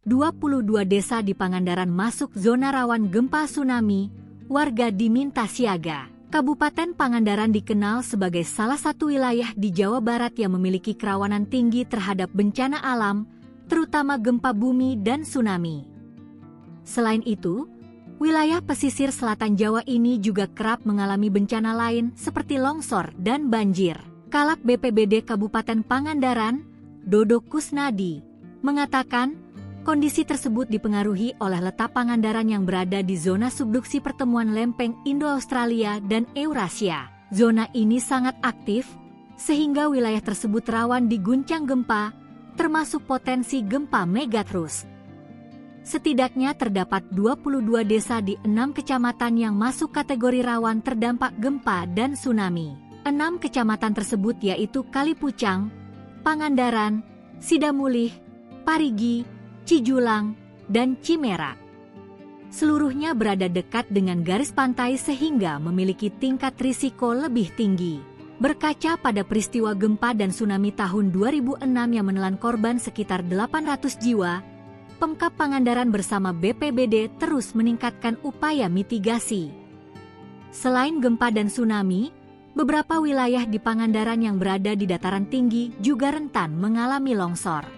22 desa di Pangandaran masuk zona rawan gempa tsunami, warga diminta siaga. Kabupaten Pangandaran dikenal sebagai salah satu wilayah di Jawa Barat yang memiliki kerawanan tinggi terhadap bencana alam, terutama gempa bumi dan tsunami. Selain itu, wilayah pesisir selatan Jawa ini juga kerap mengalami bencana lain seperti longsor dan banjir. Kalak BPBD Kabupaten Pangandaran, Dodo Kusnadi, mengatakan kondisi tersebut dipengaruhi oleh letak Pangandaran yang berada di zona subduksi pertemuan lempeng Indo-Australia dan Eurasia. Zona ini sangat aktif, sehingga wilayah tersebut rawan diguncang gempa, termasuk potensi gempa megatrus. Setidaknya terdapat 22 desa di 6 kecamatan yang masuk kategori rawan terdampak gempa dan tsunami. 6 kecamatan tersebut yaitu Kalipucang, Pangandaran, Sidamulih, Parigi, Cijulang, dan Cimerak. Seluruhnya berada dekat dengan garis pantai sehingga memiliki tingkat risiko lebih tinggi. Berkaca pada peristiwa gempa dan tsunami tahun 2006 yang menelan korban sekitar 800 jiwa, Pemkab Pangandaran bersama BPBD terus meningkatkan upaya mitigasi. Selain gempa dan tsunami, beberapa wilayah di Pangandaran yang berada di dataran tinggi juga rentan mengalami longsor.